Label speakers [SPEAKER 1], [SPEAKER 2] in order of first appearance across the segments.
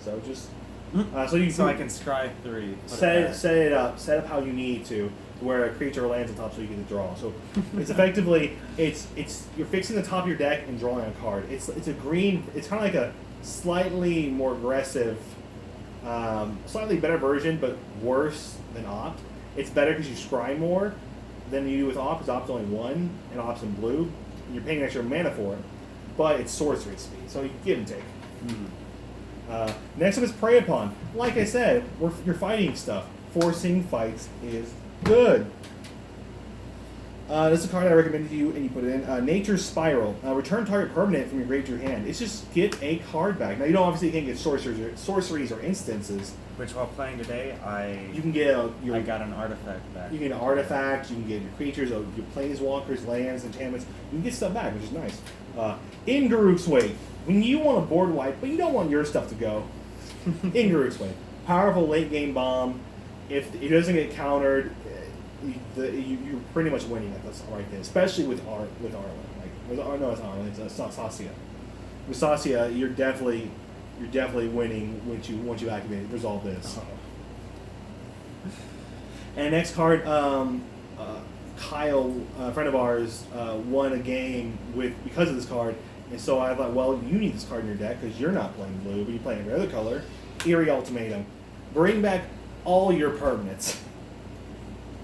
[SPEAKER 1] So just
[SPEAKER 2] so I can scry 3.
[SPEAKER 1] Set up how you need to, where a creature lands on top, so you get to draw. So it's effectively you're fixing the top of your deck and drawing a card. It's a green. It's kind of like a slightly more aggressive, slightly better version, but worse than Opt. It's better because you scry more than you do with Opt, because Opt's only 1 and Opt's in blue. And you're paying extra mana for it, but it's sorcery speed, so you give and take. Next up is Prey Upon. Like I said, you're fighting stuff. Forcing fights is good. This is a card I recommended to you, and you put it in. Nature's Spiral. Return target permanent from your grave to your hand. It's just get a card back. Now, you obviously can't get sorceries or instances.
[SPEAKER 2] Which, while playing today, I got an artifact back.
[SPEAKER 1] You get an artifact, you can get your creatures, your planeswalkers, lands, enchantments. You can get stuff back, which is nice. In Garruk's Way. When you want a board wipe, but you don't want your stuff to go, in Garruk's Way. Powerful late game bomb. If it doesn't get countered, you're pretty much winning at this right there, especially with Arlen. It's not Arlen. It's Saskia. With Saskia, you're definitely winning once you activate it. Resolve this. And next card, Kyle, a friend of ours, won a game because of this card, and so I thought, well, you need this card in your deck because you're not playing blue, but you're playing every other color. Eerie Ultimatum. Bring back all your permanents.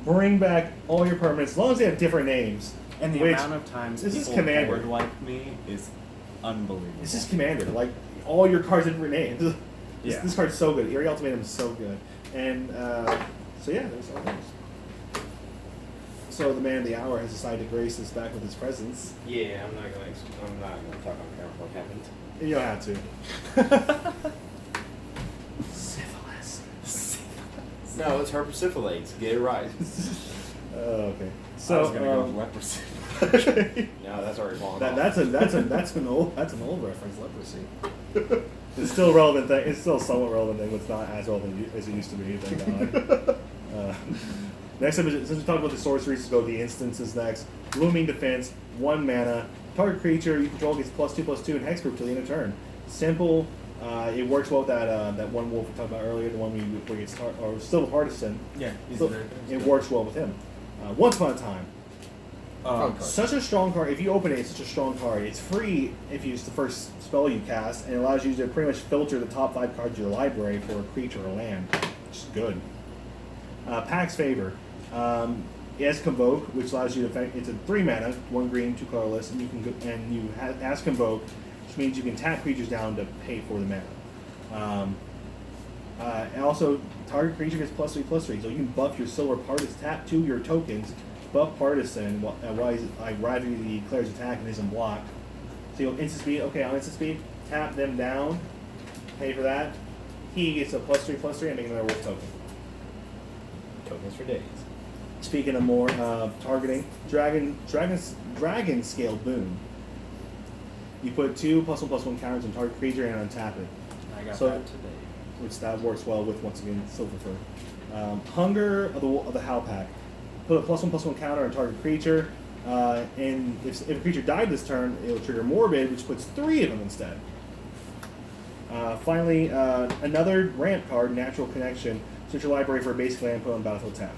[SPEAKER 1] Bring back all your permanents, as long as they have different names.
[SPEAKER 2] And the amount of times people board wipe me is unbelievable.
[SPEAKER 1] This is Commander. Like, all your cards have different names. This card's so good. Eerie Ultimatum is so good. And, so yeah, there's all those. So the man of the hour has decided to grace us back with his presence.
[SPEAKER 3] Yeah, I'm not gonna talk on camera what happened.
[SPEAKER 1] You don't have to.
[SPEAKER 3] No, it's herpesiphilates. Get it right.
[SPEAKER 1] Okay.
[SPEAKER 2] So I was gonna go with leprosy.
[SPEAKER 3] No, that's already long.
[SPEAKER 1] That's an old reference. Leprosy. It's still a relevant thing. It's still a somewhat relevant thing, but it's not as relevant as it used to be. Thank God. Next up, since we talked about the sorceries, let's go with the instances next. Blooming Defense, 1 mana. Target creature you control gets +2/+2 and hexproof till the end of turn. Simple. It works well with that one wolf we talked about earlier, the one where he gets or still partisan.
[SPEAKER 2] Yeah,
[SPEAKER 1] it works well with him. Once Upon a Time. Such a strong card. If you open it, it's such a strong card. It's free if you use the first spell you cast, and it allows you to pretty much filter the top 5 cards of your library for a creature or land, which is good. Pax Favor. It has Convoke, which allows you to. It's a 3 mana, 1 green, 2 colorless, and you has Convoke, which means you can tap creatures down to pay for the mana. And also, target creature gets +3/+3, so you can buff your Silver Partisan, tap 2 your tokens, buff Partisan while he declares attack and isn't blocked. So you'll instant speed. Okay, on instant speed, tap them down, pay for that. He gets a +3/+3 and make another wolf token.
[SPEAKER 3] Tokens for days.
[SPEAKER 1] Speaking of more targeting, Dragon Scaled Boon. You put 2 +1/+1 counters on target creature and untap it.
[SPEAKER 2] I got that today.
[SPEAKER 1] Which that works well with, once again, Silver Fur. Hunger of the Howl Pack. Put a +1/+1 counter on target creature, and if a creature died this turn, it will trigger Morbid, which puts 3 of them instead. Finally, another ramp card, Natural Connection. Search your library for a basic land, put on battlefield tap.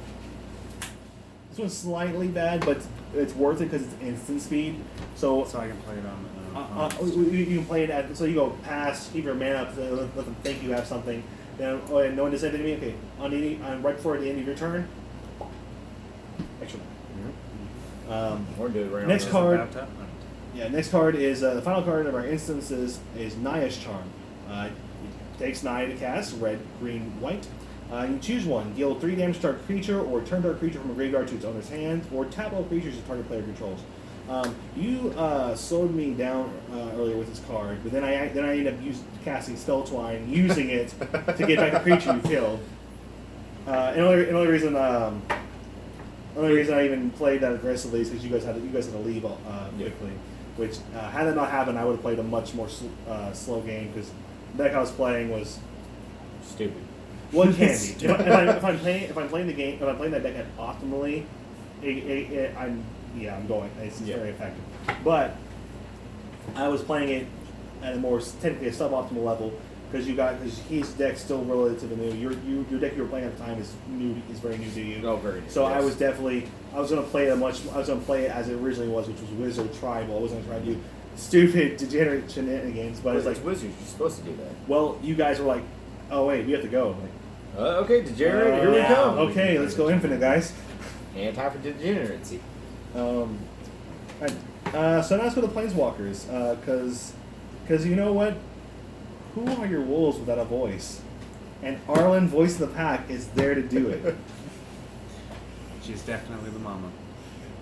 [SPEAKER 1] This one's slightly bad, but it's worth it because it's instant speed. So
[SPEAKER 2] I can play it on.
[SPEAKER 1] you can play it at. So you go pass, keep your mana up, let them think you have something. Then no one does anything to me. Okay, right before the end of your turn. Extra.
[SPEAKER 3] Or do it right
[SPEAKER 1] next
[SPEAKER 3] on
[SPEAKER 1] card. Yeah, next card is the final card of our instances is Naya's Charm. It takes 9 to cast, red, green, white. You choose one. Deal 3 damage to target creature, or turn target creature from a graveyard to its owner's hand, or tap all creatures the target player controls. You slowed me down earlier with this card, but then I ended up casting Spell Twine, using it to get back the creature you killed. Another reason I even played that aggressively is because you guys had to leave quickly. Which had that not happened, I would have played a much more slow game because the deck I was playing was
[SPEAKER 3] stupid.
[SPEAKER 1] One candy. if I'm playing that deck optimally, I'm going. It's very effective. But I was playing it at a more technically a suboptimal level because his deck's still relatively new. Your deck you were playing at the time is very new to you.
[SPEAKER 3] Oh, very new.
[SPEAKER 1] So
[SPEAKER 3] yes.
[SPEAKER 1] I was going to play it as it originally was, which was Wizard Tribal. I wasn't going to try to do stupid degenerate shenanigans, but it's like
[SPEAKER 3] Wizards. You're supposed to do that.
[SPEAKER 1] Well, you guys were like, oh wait, we have to go. I'm like,
[SPEAKER 3] Okay, degenerate. Here we
[SPEAKER 1] yeah,
[SPEAKER 3] come.
[SPEAKER 1] Okay, let's go infinite, guys.
[SPEAKER 3] And time for degeneracy.
[SPEAKER 1] Right. So now let's go to Planeswalkers, because you know what? Who are your wolves without a voice? And Arlen, voice of the pack, is there to do it.
[SPEAKER 2] She's definitely the mama.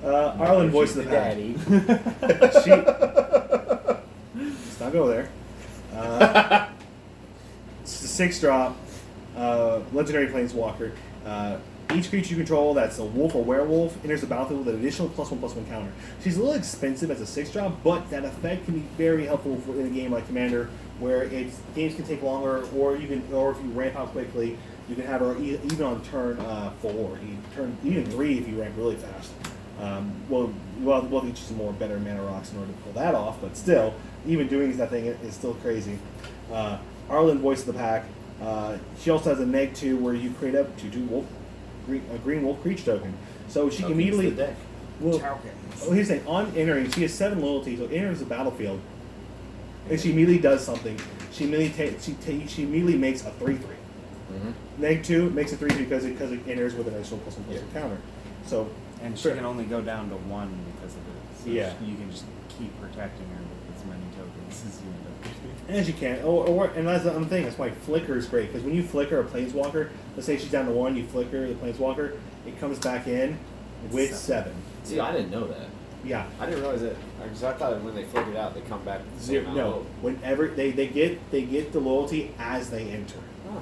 [SPEAKER 1] Arlen, voice of the pack.
[SPEAKER 3] Daddy.
[SPEAKER 1] Let's not go there. It's a 6-drop, legendary Planeswalker. Each creature you control that's a wolf or werewolf enters the battlefield with an additional +1/+1 counter. She's a little expensive as a 6-drop, but that effect can be very helpful in a game like Commander, where games can take longer, or if you ramp out quickly, you can have her even on turn 4, even 3 if you ramp really fast. We'll get you some more better mana rocks in order to pull that off, but still, even doing that thing is still crazy. Arlen, voice of the pack. She also has a -2 where you create a 2/2 wolf. A green wolf creature token, so she can immediately.
[SPEAKER 3] The deck.
[SPEAKER 1] Well, here's the thing: on entering, she has 7 loyalty, so it enters the battlefield, and she immediately does something. She immediately makes a 3/3. -2 makes a 3/3 because it enters with an additional +1/+1 counter. So
[SPEAKER 2] and she can only go down to 1 because of it. So
[SPEAKER 1] yeah,
[SPEAKER 2] you can just keep protecting her with as many tokens as you end up getting.
[SPEAKER 1] As you can, and that's the other thing. That's why Flicker is great, because when you flicker a Planeswalker, let's say she's down to 1, you flicker the Planeswalker, it comes back in with 7.
[SPEAKER 3] See, I didn't know that.
[SPEAKER 1] Yeah,
[SPEAKER 3] I didn't realize that. Because I thought when they flick it out, they come back with the same amount.
[SPEAKER 1] No, whenever they get the loyalty as they enter.
[SPEAKER 3] Oh.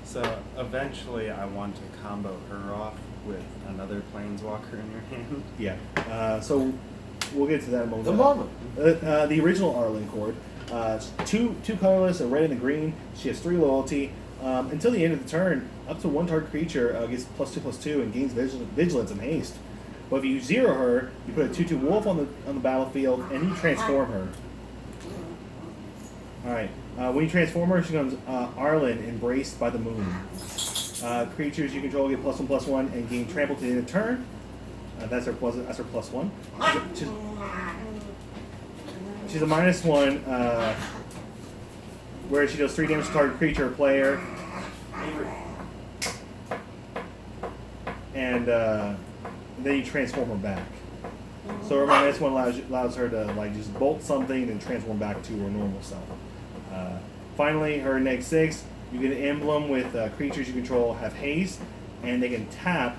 [SPEAKER 2] So eventually, I want to combo her off with another Planeswalker in your hand.
[SPEAKER 1] Yeah. So we'll get to that in a moment.
[SPEAKER 3] The mama.
[SPEAKER 1] The original Arlen Cord. Two colorless, a red and a green. She has 3 loyalty. Until the end of the turn, up to 1 target creature gets +2/+2 and gains vigilance and haste. But if you 0 her, you put a 2/2 wolf on the battlefield and you transform her. Alright. When you transform her, she becomes Arlen, embraced by the moon. Creatures you control get +1/+1 and gain trample to the end of turn. That's her +1. She's a -1, where she does 3 damage to target creature or player. And then you transform her back. So her -1 allows her to just bolt something and transform back to her normal self. Finally, her -6, you get an emblem with creatures you control have haste, and they can tap.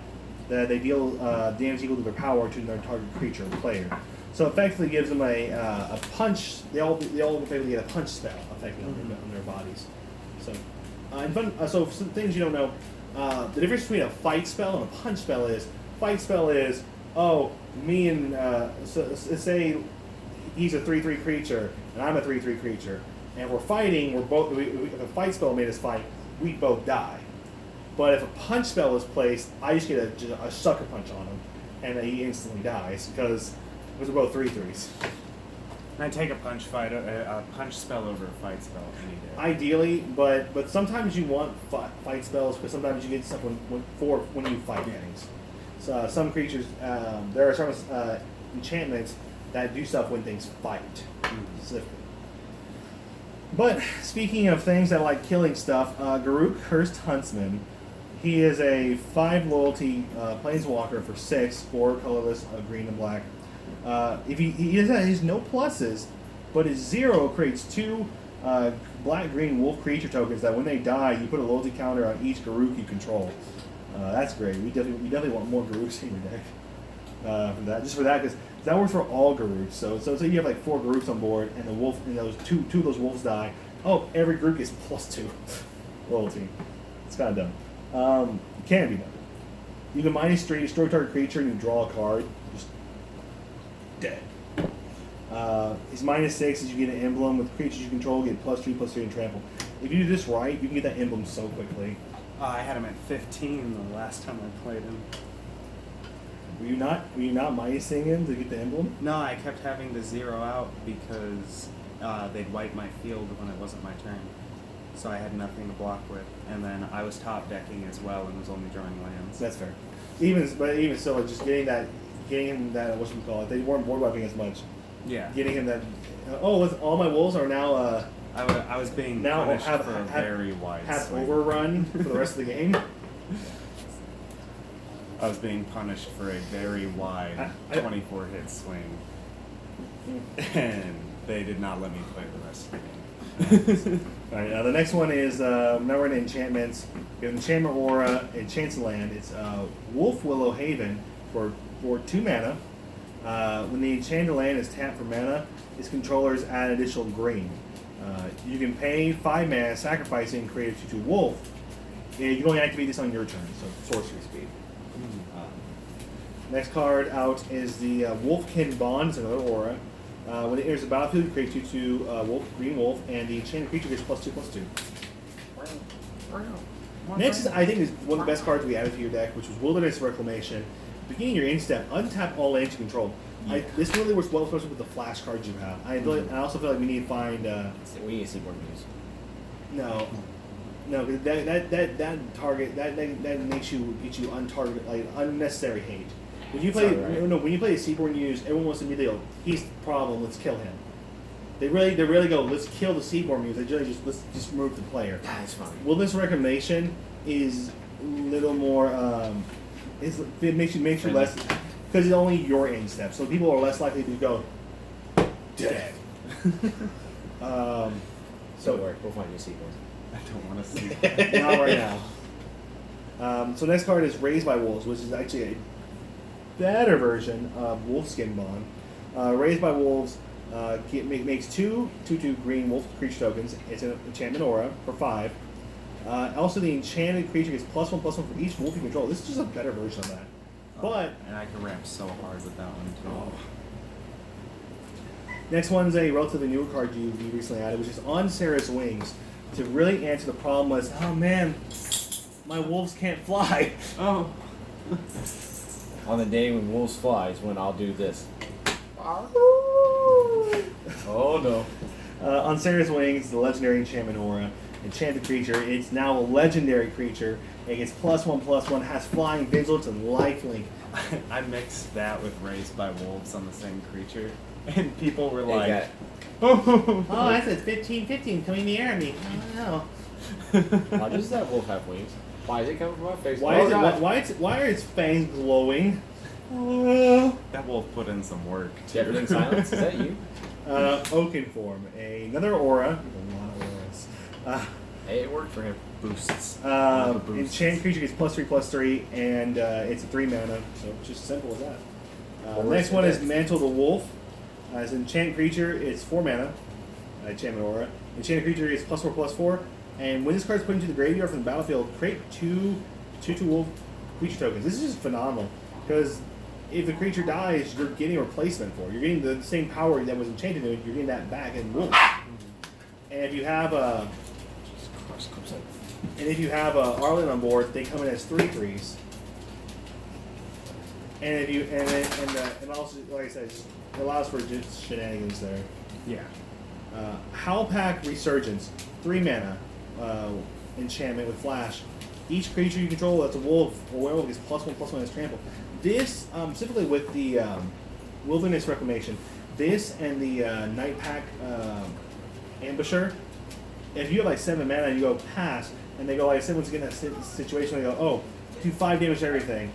[SPEAKER 1] They deal damage equal to their power to their target creature or player. So effectively gives them a punch. They all effectively get a punch spell effectively on their bodies. So some things you don't know. The difference between a fight spell and a punch spell is me and say he's a 3/3 creature and I'm a 3/3 creature, and we're fighting. If a fight spell made us fight, we both die. But if a punch spell is placed, I just get a sucker punch on him, and he instantly dies because we're both 3/3s.
[SPEAKER 2] And I take a punch spell over a fight spell any day.
[SPEAKER 1] Ideally, but sometimes you want fight spells because sometimes you get stuff when you fight things. So some creatures, there are some enchantments that do stuff when things fight specifically. But speaking of things that like killing stuff, Garruk, Cursed Huntsman. He is a 5 loyalty Planeswalker for 6, 4 colorless, green and black. If he has no pluses, but his 0 creates 2 black-green wolf creature tokens that when they die, you put a loyalty counter on each Garruk you control. That's great. We definitely want more Garruks in your deck. For that, because that works for all Garruks. So you have 4 Garruks on board, and the wolf, and those two of those wolves die. Oh, every Garruk is +2 loyalty. It's kind of dumb. Can be done. You can -3, destroy target creature, and you draw a card. Just dead. His -6 is you get an emblem with creatures you control, get +3/+3 and trample. If you do this right, you can get that emblem so quickly.
[SPEAKER 2] I had him at 15 the last time I played him.
[SPEAKER 1] Were you not minusing him to get the emblem?
[SPEAKER 2] No, I kept having to 0 out because they'd wipe my field when it wasn't my turn. so I had nothing to block with. And then I was top decking as well and was only drawing lands.
[SPEAKER 1] That's fair. Even still, like, just getting him that they weren't board wiping as much.
[SPEAKER 2] Yeah.
[SPEAKER 1] Getting him that. All my wolves are now.
[SPEAKER 2] I was being punished for a very wide swing.
[SPEAKER 1] Overrun for the rest of the game.
[SPEAKER 2] I was being punished for a very wide 24 hit swing, and they did not let me play the rest of the game.
[SPEAKER 1] All right, the next one is now we're in enchantments. We have Enchantment Aura, Enchants Land. It's Wolf Willow Haven for 2 mana. When the enchanted land is tapped for mana, its controllers add additional green. You can pay 5 mana, sacrifice it, and create a 2/2 wolf. And you can only activate this on your turn, so sorcery speed. Next card out is the Wolfkin Bond. It's another aura. When it enters the battlefield, you create 2/2 wolf, green wolf, and the enchanted creature gets +2/+2. Next is, I think, is one of the best cards we added to your deck, which was Wilderness Reclamation. Beginning your instep, untap all lands you control.
[SPEAKER 2] Yeah.
[SPEAKER 1] This really works well, especially with the flash cards you have. I also feel like we need to find.
[SPEAKER 3] We need to see more news.
[SPEAKER 1] No, because that target that makes you get you untargeted, like unnecessary hate. When you play when you play a Seaborn Use, everyone wants to immediately go, he's the problem, let's kill him. They really go, let's kill the Seaborn Muse. They really let's just remove the player.
[SPEAKER 3] That's fine.
[SPEAKER 1] Wilderness Reclamation is a little more. It makes you less, because it's only your end step, so people are less likely to go dead.
[SPEAKER 3] So worry, we'll find you Seaborn.
[SPEAKER 2] I don't want to see that.
[SPEAKER 1] Not right now. So next card is Raised by Wolves, which is actually a better version of Wolfskin Bond. Raised by Wolves makes 2/2 green wolf creature tokens. It's an enchantment aura for 5. Also, the enchanted creature gets +1/+1 for each wolf you control. This is just a better version of that. But
[SPEAKER 2] and I can ramp so hard with that one too.
[SPEAKER 1] Next one's a relatively newer card you recently added, which is On Sarah's Wings. To really answer the problem was, oh man, my wolves can't fly.
[SPEAKER 2] Oh.
[SPEAKER 3] On the day when wolves fly is when I'll do this. Oh no.
[SPEAKER 1] On Sarah's Wings, the legendary enchantment aura. Enchanted creature. It's now a legendary creature. It gets +1/+1, has flying, vigilance, and lifelink.
[SPEAKER 2] I mixed that with Raised by Wolves on the same creature, and people were like,
[SPEAKER 1] oh, I said 15/15 coming in the air at me. I don't know.
[SPEAKER 3] Why does that wolf have wings? Why is it coming from my face?
[SPEAKER 1] Why are its fangs glowing?
[SPEAKER 2] that wolf put in some work.
[SPEAKER 3] Deafening silence? Is that you?
[SPEAKER 1] Oaken Form. Another aura. A lot of auras.
[SPEAKER 3] Hey, it worked for him.
[SPEAKER 2] Boosts.
[SPEAKER 1] Enchanted creature gets +3/+3, and it's a 3 mana, so it's just simple as that. Next one is Mantle the Wolf. As an enchanted creature, it's 4 mana. Enchantment aura. Enchanted creature is +4/+4, and when this card is put into the graveyard from the battlefield, create 2/2 wolf creature tokens. This is just phenomenal, because if the creature dies, you're getting a replacement for it. You're getting the same power that was enchanted to it, you're getting that back in wolf. And if you have a Arlen on board, they come in as 3/3s. And if you and also, like I said, it allows for just shenanigans there.
[SPEAKER 2] Yeah.
[SPEAKER 1] Howlpack Resurgence, 3 mana, enchantment with flash. Each creature you control that's a wolf or werewolf gets +1/+1 as trample. This specifically with the Wilderness Reclamation, this and the Night Pack Ambusher. If you have like 7 mana and you go pass, and they go like, someone's getting a situation where they go, oh, do 5 damage to everything.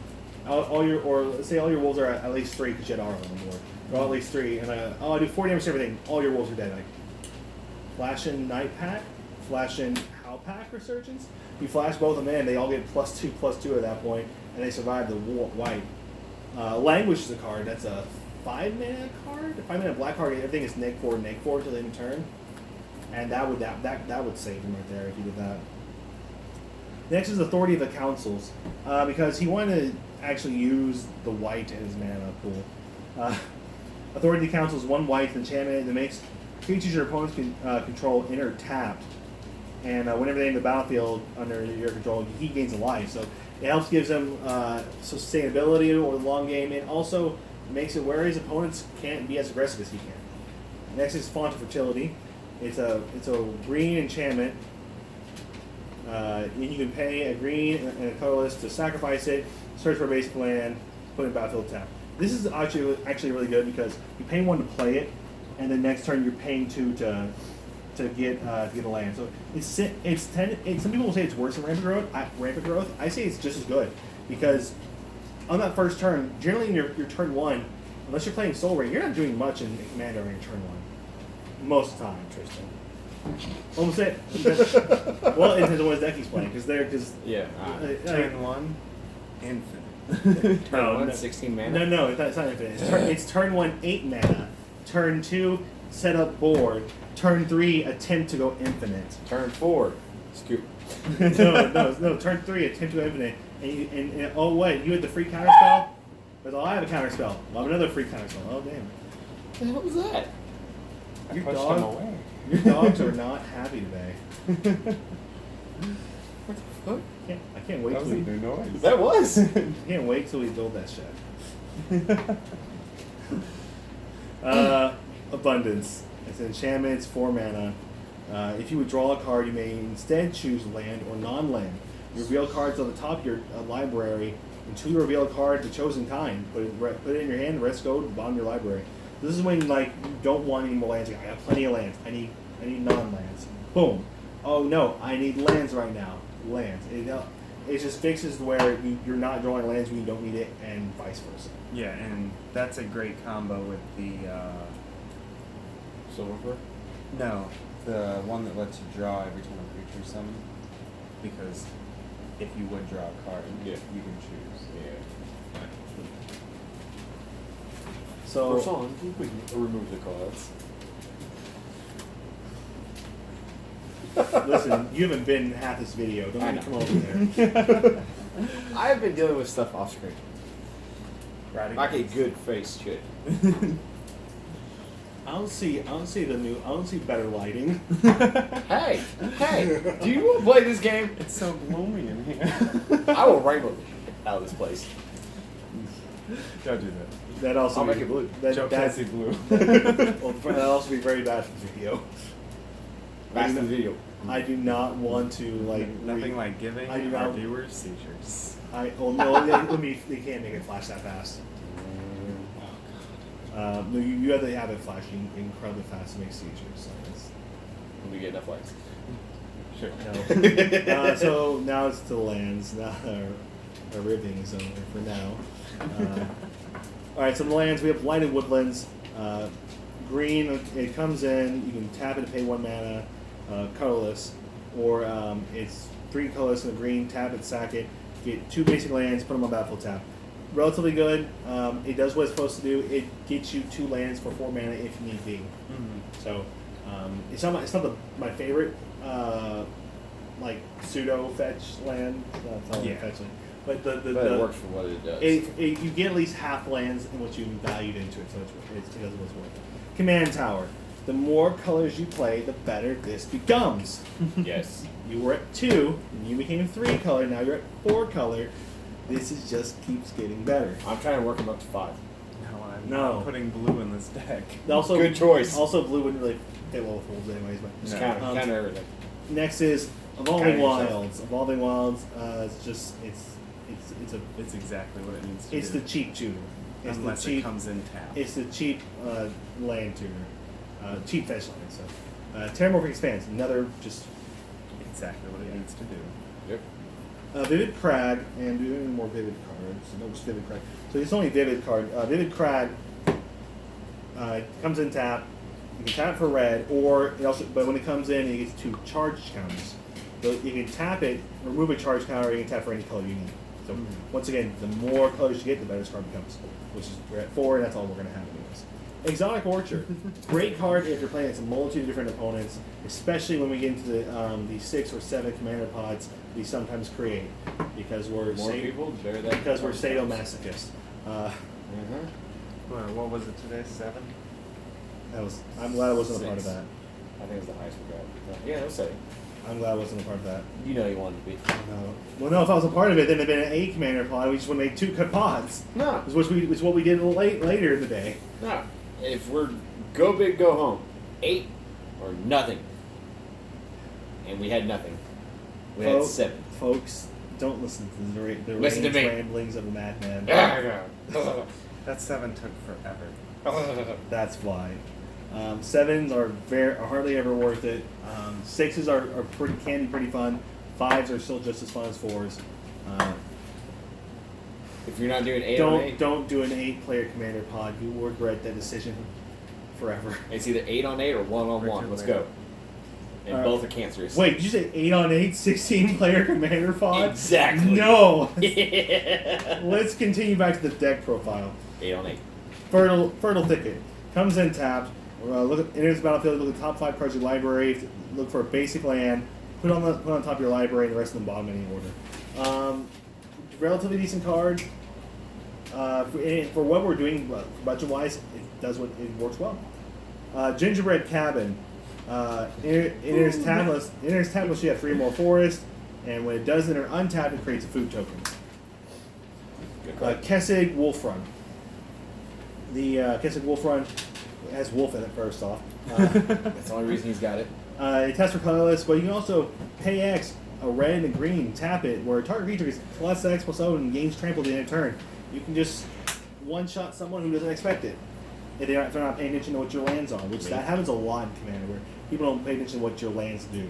[SPEAKER 1] Let's say all your wolves are at least 3 because you had Arlen on board. Or at least 3, and I do 4 damage to everything. All your wolves are dead. Like, flash in Night Pack, flash in Howlpack Resurgence. You flash both of them in, they all get +2/+2 at that point, and they survive the wipe. Languish is a card. That's a 5 mana card. A 5 mana black card. Everything is -4 till the end of turn, and that would save him right there if you did that. Next is Authority of the Councils, because he wanted to actually use the white in his mana pool. Authority of the Council is 1 white enchantment that makes creatures your opponents can control enter tapped, and whenever they're in the battlefield under your control, he gains a life. So it gives him sustainability over the long game, and also makes it where his opponents can't be as aggressive as he can. Next is Font of Fertility. It's a green enchantment. And you can pay a green and a colorless to sacrifice it, search for a basic land, put it in battlefield tap. This is actually really good because you pay 1 to play it, and then next turn you're paying 2 to get a land. So some people will say it's worse than rampant growth. I say it's just as good because on that first turn, generally in your turn 1, unless you're playing Soul Ring, you're not doing much in Commander in your turn 1 most of the time.
[SPEAKER 3] Interesting.
[SPEAKER 1] Almost it. Well, it depends on what deck he's playing because
[SPEAKER 3] Yeah.
[SPEAKER 2] Turn 1, infinite.
[SPEAKER 3] Turn 1, 16 mana?
[SPEAKER 1] No, it's not infinite. It's turn 1, 8 mana. Turn 2, set up board. Turn 3, attempt to go infinite.
[SPEAKER 3] Turn 4, scoop.
[SPEAKER 1] no. Turn 3, attempt to go infinite. And oh wait, you had the free counter spell? But I have a counter spell. I'll have another free counter spell. Oh damn.
[SPEAKER 3] What the hell was that?
[SPEAKER 2] I pushed him away.
[SPEAKER 1] Your dogs are not happy today.
[SPEAKER 3] What the fuck?
[SPEAKER 1] I can't wait
[SPEAKER 2] That was
[SPEAKER 1] till
[SPEAKER 2] a
[SPEAKER 1] we
[SPEAKER 2] new noise.
[SPEAKER 3] That was.
[SPEAKER 1] can't wait till we build that shit. Abundance. It's an enchantment. It's 4 mana. If you would draw a card, you may instead choose land or non-land. You reveal cards on the top of your library. Until you reveal a card of the chosen kind, put it in your hand. The rest go to the bottom of your library. This is when you don't want any more lands. I got plenty of lands. I need non-lands. Boom. Oh no, I need lands right now. Lands. It just fixes where you're not drawing lands when you don't need it, and vice versa.
[SPEAKER 2] Yeah, and that's a great combo with the
[SPEAKER 3] Silver?
[SPEAKER 2] no, the one that lets you draw every time a creature summon. Because if you would draw a card,
[SPEAKER 3] Yeah.
[SPEAKER 2] you can choose.
[SPEAKER 3] Yeah.
[SPEAKER 1] So
[SPEAKER 3] First on, we can remove the cards.
[SPEAKER 1] listen, you haven't been in half this video. Don't
[SPEAKER 3] I
[SPEAKER 1] even
[SPEAKER 3] know.
[SPEAKER 1] come over there.
[SPEAKER 3] I have been dealing with stuff off screen.
[SPEAKER 2] Right.
[SPEAKER 3] Like a good face chick.
[SPEAKER 1] I don't see better lighting.
[SPEAKER 3] Hey, do you want to play this game?
[SPEAKER 2] It's so gloomy in here.
[SPEAKER 3] I will rainbow the shit out of this place.
[SPEAKER 2] Don't do that.
[SPEAKER 1] That also
[SPEAKER 3] I'll make it blue.
[SPEAKER 2] Joe can't see blue.
[SPEAKER 1] Well, that'd also be very bad for the video.
[SPEAKER 3] Back to the video.
[SPEAKER 1] I do not want to
[SPEAKER 2] Nothing like giving
[SPEAKER 1] I do
[SPEAKER 2] our
[SPEAKER 1] not-
[SPEAKER 2] viewers seizures.
[SPEAKER 1] they can't make it flash that fast. No, you have to have it flashing incredibly fast to make seizures. So
[SPEAKER 3] When we get enough likes.
[SPEAKER 2] Sure.
[SPEAKER 1] no. So now it's to the lands. Now our riveting is over for now. All right, so the lands, we have Blighted Woodlands. Green, it comes in, you can tap it to pay 1 mana, colorless, or it's 3 colorless and a green, tap it, sack it, get 2 basic lands, put them on battlefield tap. Relatively good. It does what it's supposed to do. It gets you 2 lands for 4 mana if need be.
[SPEAKER 2] Mm-hmm.
[SPEAKER 1] So it's not my favorite pseudo fetch land. It's not
[SPEAKER 2] Yeah.
[SPEAKER 1] fetch land. But
[SPEAKER 3] But it works for what it does.
[SPEAKER 1] you get at least half lands in what you valued into it, so it does what's worth it. Command Tower. The more colors you play, the better this becomes.
[SPEAKER 3] Yes.
[SPEAKER 1] You were at 2, and you became 3 color, now you're at 4 color. This is just keeps getting better.
[SPEAKER 3] I'm trying to work them up to 5.
[SPEAKER 2] No, I'm
[SPEAKER 1] No.
[SPEAKER 2] not putting blue in this deck.
[SPEAKER 1] Also,
[SPEAKER 3] Good choice.
[SPEAKER 1] Also, blue wouldn't really fit well with wolves anyways. But
[SPEAKER 3] Just
[SPEAKER 2] No.
[SPEAKER 3] counter everything.
[SPEAKER 1] next is Evolving
[SPEAKER 2] Counter yourself.
[SPEAKER 1] Wilds. Evolving Wilds.
[SPEAKER 2] It's exactly what it needs to
[SPEAKER 1] It's
[SPEAKER 2] do.
[SPEAKER 1] the cheap tutor. It's
[SPEAKER 2] Unless
[SPEAKER 1] the cheap,
[SPEAKER 2] it comes in tap.
[SPEAKER 1] It's the cheap land tutor. Cheap fetch land. So, Terramorphic Expanse. Another just
[SPEAKER 2] Exactly what it needs to do.
[SPEAKER 3] Yep.
[SPEAKER 1] Vivid Crag, and do any more Vivid cards? No, just Vivid Crag. So it's only Vivid card. Vivid Crag comes in tap. You can tap for red, or it also. But when it comes in, it gets 2 charge counters. So you can tap it, remove a charge counter, or you can tap for any color you need. So once again, the more colors you get, the better this card becomes. Which is we're at 4, and that's all we're gonna have anyways. Exotic Orchard, great card if you're playing against a multitude of different opponents, especially when we get into the 6 or 7 commander pods we sometimes create, because we're
[SPEAKER 3] More people, the better that
[SPEAKER 1] because we're
[SPEAKER 3] becomes.
[SPEAKER 1] sadomasochists.
[SPEAKER 3] Mm-hmm.
[SPEAKER 2] What was it today? 7?
[SPEAKER 1] I'm glad I wasn't a part of
[SPEAKER 3] 6.
[SPEAKER 1] that.
[SPEAKER 3] I think it was the highest we got. Yeah, let's say.
[SPEAKER 1] I'm glad I wasn't a part of that.
[SPEAKER 3] You know you wanted to be.
[SPEAKER 1] No. Well, no, if I was a part of it, then it'd been an 8 commander pod. We just would have made 2 cut pods.
[SPEAKER 3] No.
[SPEAKER 1] It's what we did later in the day.
[SPEAKER 3] No. If we're go big, go home. 8 or nothing. And we had nothing. We had 7.
[SPEAKER 1] Folks, don't listen to the
[SPEAKER 3] Listen to me.
[SPEAKER 1] ramblings of a madman.
[SPEAKER 2] That 7 took forever.
[SPEAKER 1] That's why. 7s are hardly ever worth it. 6s can be pretty fun. 5s are still just as fun as 4s.
[SPEAKER 3] If you're not doing 8 on 8,
[SPEAKER 1] don't do an 8-player commander pod. You will regret that decision forever.
[SPEAKER 3] it's either 8 on 8 or 1 on 1. Let's go. And both are cancerous.
[SPEAKER 1] Wait, did you say 8 on 8, 16-player commander pod?
[SPEAKER 3] Exactly.
[SPEAKER 1] No. Let's continue back to the deck profile.
[SPEAKER 3] 8 on 8.
[SPEAKER 1] Fertile Thicket comes in tapped. Enters the battlefield. Look at the top 5 cards of your library. Look for a basic land. Put on top of your library, and the rest of the bottom in any order. Relatively decent card. For what we're doing budget wise, it works well. Gingerbread Cabin. Enters tabless. You have 3 more forests, and when it does enter untapped, it creates a food token. Kessig Wolfrun. The Kessig Wolfrun has wolf in it first off.
[SPEAKER 3] That's the only reason he's got it.
[SPEAKER 1] It tests for colorless, but you can also pay X, a red and a green, tap it, where a target creature gets plus X plus O and gains trampled in a turn. You can just one-shot someone who doesn't expect it. If they're not paying attention to what your lands are, which that happens a lot in Commander, where people don't pay attention to what your lands do.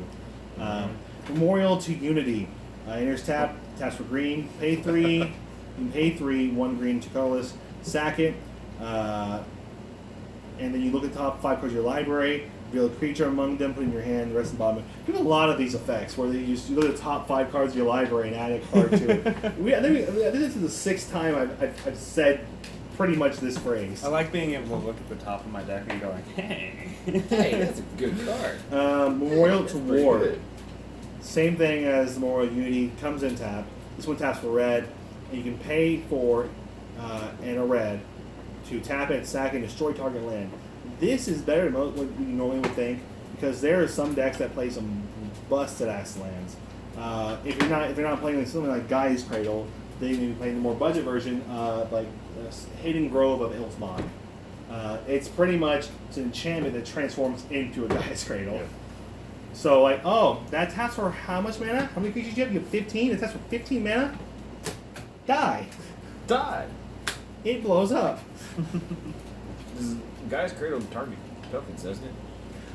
[SPEAKER 1] Memorial to Unity. Enters taps for green, pay 3, you can pay 3, 1 green, 2 colorless, sack it, and then you look at the top 5 cards of your library, reveal a creature among them, put it in your hand, the rest of the bottom. You have a lot of these effects where you look at the top 5 cards of your library and add a card to it. I think this is the 6th time I've said pretty much this phrase.
[SPEAKER 2] I like being able to look at the top of my deck and going, hey.
[SPEAKER 3] Hey, that's a good card.
[SPEAKER 1] Memorial to War.
[SPEAKER 3] Good.
[SPEAKER 1] Same thing as the Memorial Unity. Comes in tap. This one taps for red. And you can pay for and a red to tap it, sack it, and destroy target land. This is better than what you normally would think, because there are some decks that play some busted ass lands. If you're not playing something like Gaia's Cradle, they may be playing the more budget version, like Hidden Grove of Ilfmont. It's pretty much an enchantment that transforms into a Gaia's Cradle. Yeah. So that taps for how much mana? How many creatures do you have? You have 15. It taps for 15 mana. Die. It blows up.
[SPEAKER 3] Guy's Cradle target tokens, doesn't it?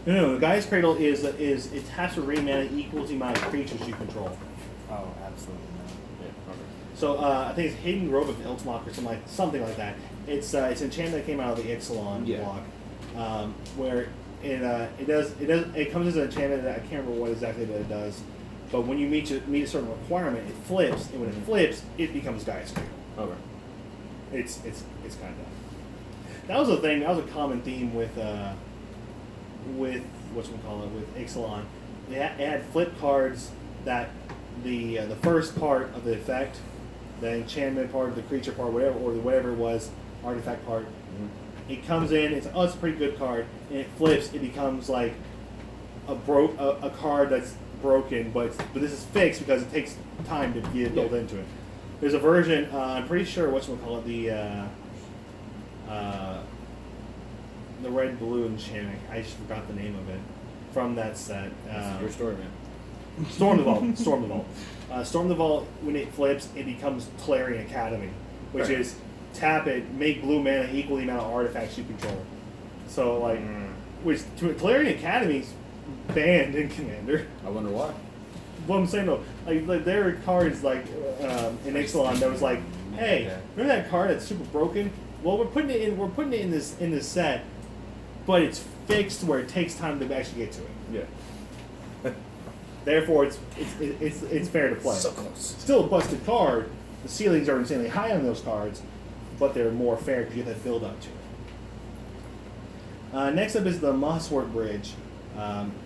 [SPEAKER 1] No. Gaia's Cradle is it taps for green mana equals the amount of creatures you control.
[SPEAKER 2] Oh, absolutely not.
[SPEAKER 3] Yeah, okay.
[SPEAKER 1] So I think it's Hidden Grove of Iltmok or something like that. It's an enchantment that came out of the Ixalan block, where it comes as an enchantment that I can't remember what exactly that it does, but when you meet a certain requirement, it flips, and when it flips, it becomes Gaia's Cradle.
[SPEAKER 3] Okay.
[SPEAKER 1] It's kind of. That was a thing. That was a common theme with with Ixalan. It had flip cards that the first part of the effect, the enchantment part, the creature part, whatever it was, artifact part. Mm-hmm. It comes in. It's a pretty good card, and it flips. It becomes like a card that's broken, but this is fixed because it takes time to get built into it. There's a version. I'm pretty sure the red blue enchantment. I just forgot the name of it from that set.
[SPEAKER 3] Your story, man.
[SPEAKER 1] Storm the Vault. Storm the Vault. Storm the Vault. When it flips, it becomes Clarion Academy, which is tap it, make blue mana equal the amount of artifacts you control. So which Clarion Academy's banned in Commander.
[SPEAKER 3] I wonder why.
[SPEAKER 1] What I'm saying though, like there are cards like in Ixalan that was like, hey, remember that card that's super broken? Well, we're putting it in this set, but it's fixed where it takes time to actually get to it.
[SPEAKER 3] Yeah.
[SPEAKER 1] Therefore, it's fair to play.
[SPEAKER 3] So close.
[SPEAKER 1] Still a busted card. The ceilings are insanely high on those cards, but they're more fair because you have that build up to it. Next up is the Mosswort Bridge.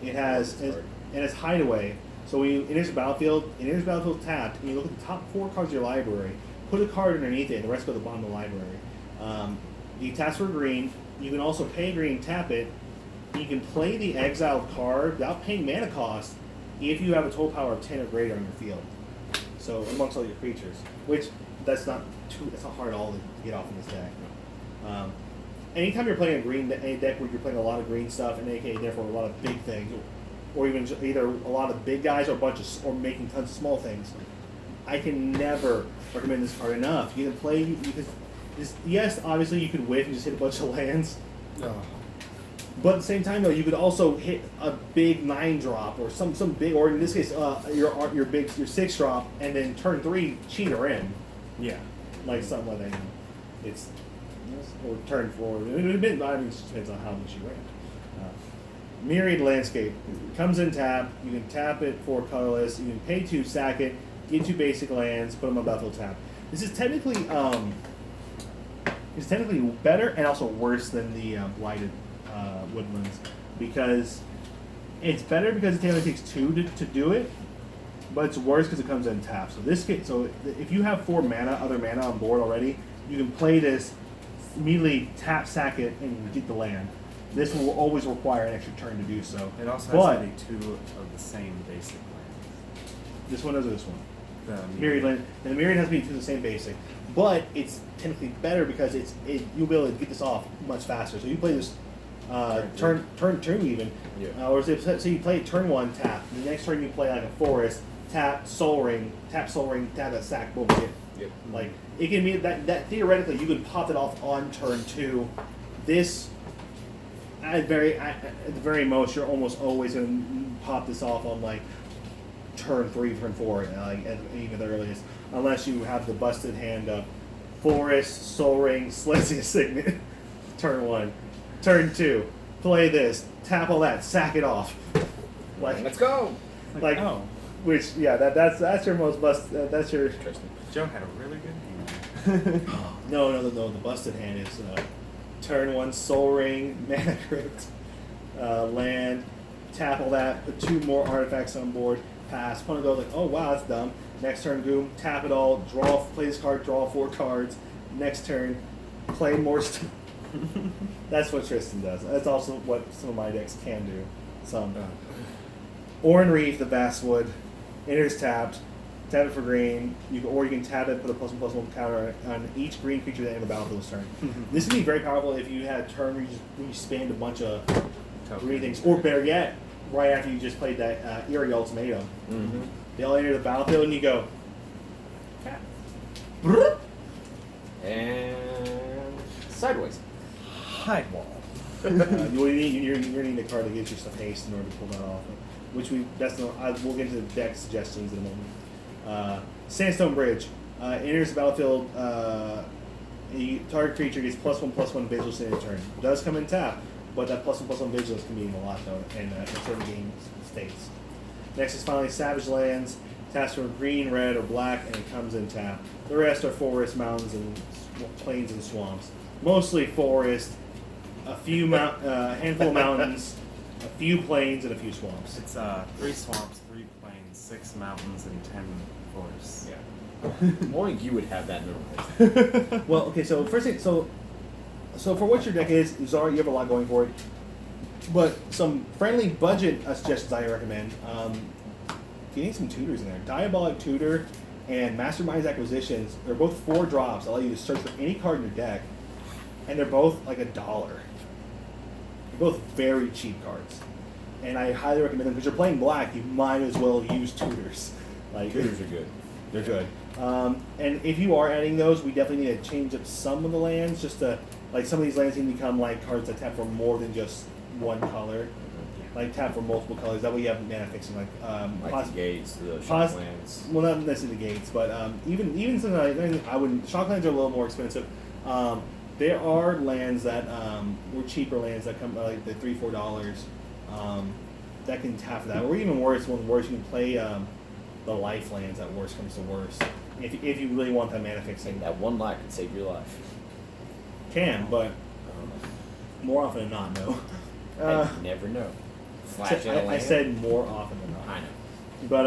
[SPEAKER 1] It has Hideaway. So when you enters the battlefield, tapped, and you look at the top 4 cards of your library, put a card underneath it, and the rest go to the bottom of the library. You taps for green. You can also pay green, tap it. You can play the exiled card without paying mana cost if you have a total power of 10 or greater on your field. So amongst all your creatures, which that's not hard at all to get off in this deck. Anytime you're playing a deck where you're playing a lot of green stuff, and aka therefore a lot of big things, or even either a lot of big guys or or making tons of small things, I can never recommend this card enough. You can play. Yes, obviously you could whiff and just hit a bunch of lands. But at the same time, though, you could also hit a big 9-drop or some big, or in this case, your 6-drop, and then turn 3 cheat her in.
[SPEAKER 2] Yeah.
[SPEAKER 1] Like something like that. It's or turn 4. I mean, it just depends on how much you ran. Myriad Landscape comes in tap. You can tap it for colorless. You can pay 2, sack it, get 2 basic lands, put them on battlefield tap. This is technically better and also worse than the Blighted Woodlands, because it's better because it only takes 2 to do it, but it's worse because it comes in tap. So if you have 4 other mana on board already, you can play this, immediately tap, sack it, and get the land. This will always require an extra turn to do so.
[SPEAKER 2] It also has to be 2 of the same basic lands.
[SPEAKER 1] This one or this one?
[SPEAKER 2] The
[SPEAKER 1] Myriad land. And the Myriad has to be 2 of the same basic, but it's technically better because you'll be able to get this off much faster. So you play this turn 2 even, or say you play turn 1 tap. The next turn you play like a forest, tap Soul Ring, tap that sack, boom,
[SPEAKER 3] Yep.
[SPEAKER 1] Like it can be that theoretically you could pop it off on turn 2. This at the very most you're almost always going to pop this off on like turn 3, turn 4, like at even the earliest, unless you have the busted hand of Forest, Soul Ring, Slezia Signet, turn 1. Turn 2, play this, tap all that, sack it off. Like,
[SPEAKER 3] let's go.
[SPEAKER 1] Like, which that's your most bust. That's your.
[SPEAKER 3] Interesting.
[SPEAKER 2] Joe had a really good hand.
[SPEAKER 1] No. The busted hand is turn 1 Soul Ring, Mana Crypt, land, tap all that, put 2 more artifacts on board, pass. Opponent goes like, oh wow, that's dumb. Next turn, boom, tap it all, play this card, draw 4 cards. Next turn, play more stuff. That's what Tristan does. That's also what some of my decks can do. Some. Orin Reef, the Vastwood, enters tapped. Tap it for green. You can tap it, put a +1/+1 counter on each green creature at the end of the battlefield turn. This would be very powerful if you had a turn where you spammed a bunch of green things, or better yet, right after you just played that Eerie Ultimatum.
[SPEAKER 3] Mm-hmm.
[SPEAKER 1] They all enter the battlefield and you go. Tap.
[SPEAKER 3] And sideways.
[SPEAKER 2] Hide wall.
[SPEAKER 1] You're needing a card to get your stuff haste in order to pull that off. Which we'll get into the deck suggestions in a moment. Sandstone Bridge enters the battlefield. A target creature gets +1/+1 vigilance in a turn. It does come in tap, but that +1/+1 vigilance can mean a lot though in certain game states. Next is finally Savage Lands. Taps for green, red, or black, and it comes in tap. The rest are forests, mountains, and plains and swamps. Mostly forest, a few handful of mountains, a few plains, and a few swamps.
[SPEAKER 2] It's 3 swamps, 3 plains, 6 mountains, and 10 forests.
[SPEAKER 3] Yeah. Only you would have that memorized.
[SPEAKER 1] Well, okay. So first thing, so for what your deck is, Zara, you have a lot going for it. But some friendly budget suggestions I recommend. You need some tutors in there. Diabolic Tutor and Mastermind's Acquisitions. They're both 4 drops. Allow you to search for any card in your deck, and they're both like $1. They're both very cheap cards, and I highly recommend them because you're playing black. You might as well use tutors. Like
[SPEAKER 3] Tutors are good.
[SPEAKER 1] They're good. And if you are adding those, we definitely need to change up some of the lands. Just to like some of these lands need to become like cards that tap for more than just one color. Like tap for multiple colors. That way you have mana fixing, like
[SPEAKER 3] the gates, the shocklands.
[SPEAKER 1] Well, not necessarily the gates, but even something like I wouldn't. Shocklands are a little more expensive. There are lands that were cheaper lands that come like the $3-4 that can tap for that. Or even worse, you can play the life lands. At worst comes to worst. If you really want that mana fixing,
[SPEAKER 3] That one life can save your life.
[SPEAKER 1] can, but more often than not, no.
[SPEAKER 3] I never know. Flash in a
[SPEAKER 1] I
[SPEAKER 3] land.
[SPEAKER 1] said more often than not.
[SPEAKER 3] I know.
[SPEAKER 1] But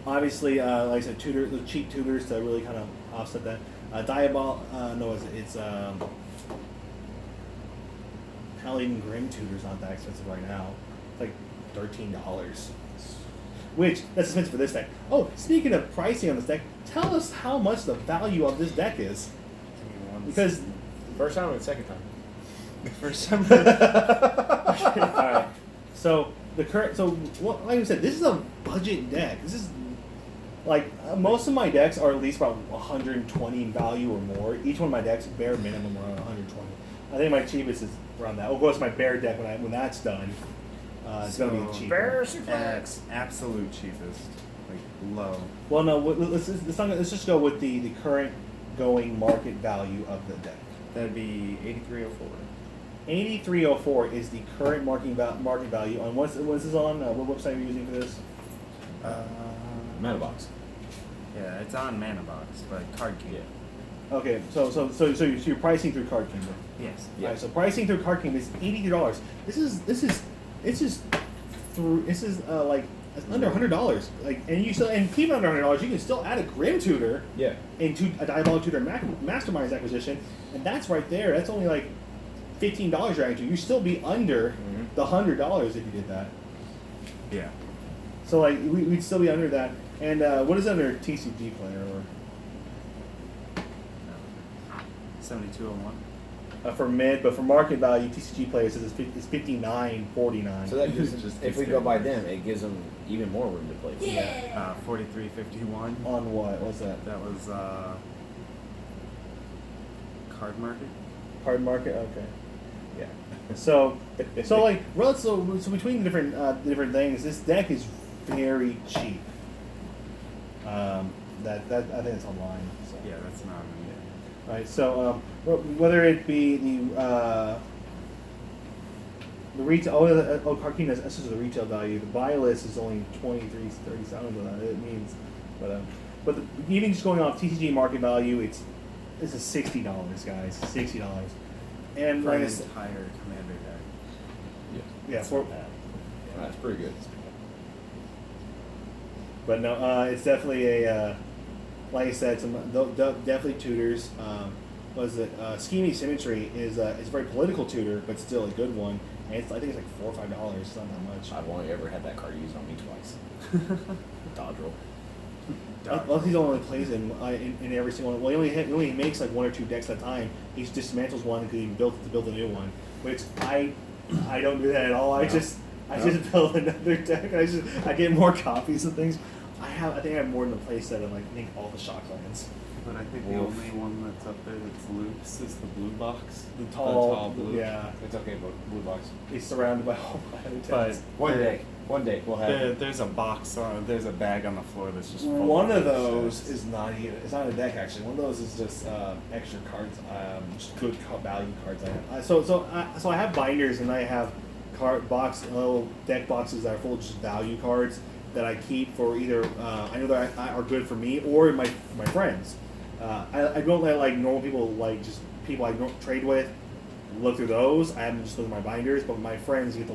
[SPEAKER 1] obviously, like I said, the cheap tutors to really kind of offset that. It's Paladin Grim tutor's not that expensive right now. It's like $13. Which that's expensive for this deck. Oh, speaking of pricing on this deck, tell us how much the value of this deck is. Because
[SPEAKER 3] First time or the second time?
[SPEAKER 2] The first time.
[SPEAKER 3] Alright.
[SPEAKER 1] So the current, like I said, this is a budget deck. This is like most of my decks are at least about 120 in value or more. Each one of my decks, bare minimum, around 120. I think my cheapest is around that. Of course, my bear deck when that's done, it's gonna be cheaper.
[SPEAKER 2] Bear suplex, absolute cheapest, like low.
[SPEAKER 1] Well, no, let's just go with the current going market value of the deck.
[SPEAKER 2] That'd be 8304.
[SPEAKER 1] 8304 is the current market value on what's this on? What website are you using for this?
[SPEAKER 3] Mana box.
[SPEAKER 2] Yeah, it's on Mana Box, but Card King.
[SPEAKER 3] Yeah.
[SPEAKER 1] Okay, so you're pricing through Card Kingdom.
[SPEAKER 2] Yes.
[SPEAKER 1] Yeah. Alright, so pricing through Card Kingdom is $83. This is like it's under $100. Like, and you still and keep it under $100. You can still add a Grim Tutor.
[SPEAKER 3] Yeah.
[SPEAKER 1] Into a Diabolic Tutor Mastermind's acquisition, and that's right there. That's only like $15 you're adding to. You'd still be under the $100 if you did that.
[SPEAKER 2] Yeah.
[SPEAKER 1] So like we'd still be under that. And what is under TCG player or
[SPEAKER 2] 7201.
[SPEAKER 1] for mid, but for market value, TCG player says it's $59.49.
[SPEAKER 3] So that gives if we go by them, it gives them even more room to play.
[SPEAKER 1] Yeah.
[SPEAKER 2] 4351.
[SPEAKER 1] On what? What's that?
[SPEAKER 2] That was Card Market.
[SPEAKER 1] Card market. Okay. Yeah. So like so between the different things, this deck is very cheap. That I think it's online. So.
[SPEAKER 2] Yeah, that's not.
[SPEAKER 1] Right. So whether it be the retail, Carkina is the retail value. The buy list is only 23.30. I don't know what it means, but even just going off TCG market value, it's a $60, guys. $60, and
[SPEAKER 2] For
[SPEAKER 1] like
[SPEAKER 2] an entire commander deck.
[SPEAKER 1] yeah, for.
[SPEAKER 3] That's pretty good.
[SPEAKER 1] But no, it's definitely a, like I said, definitely tutors. Was it Scheming Symmetry is a very political tutor, but still a good one. And I think it's like $4 or $5. It's not that much.
[SPEAKER 3] I've only ever had that card used on me twice. Dodge roll.
[SPEAKER 1] Well, he's only plays in every single one. Well, he only makes like one or two decks at a time. He dismantles one because he built a new one. Which I don't do that at all. I just build another deck. I get more copies of things. I think I have more than a play set of like I think all the shock lands.
[SPEAKER 2] But I think the only one that's up there that's loose is the blue box.
[SPEAKER 1] The tall
[SPEAKER 2] blue.
[SPEAKER 1] Yeah.
[SPEAKER 3] It's okay, but blue box.
[SPEAKER 1] He's surrounded by all my other
[SPEAKER 2] But
[SPEAKER 1] decks.
[SPEAKER 3] One day we'll have.
[SPEAKER 2] There's a box on. There's a bag on the floor that's just. Full
[SPEAKER 1] One of
[SPEAKER 2] those
[SPEAKER 1] those
[SPEAKER 2] shits.
[SPEAKER 1] is not even. It's not a deck actually. One of those is just extra cards. Just good value cards. I have. So I have binders and I have little deck boxes that are full of just value cards that I keep for either I know that are good for me or my friends. I don't let like normal people, like just people I don't trade with, look through those. I have them just look at my binders, but my friends get to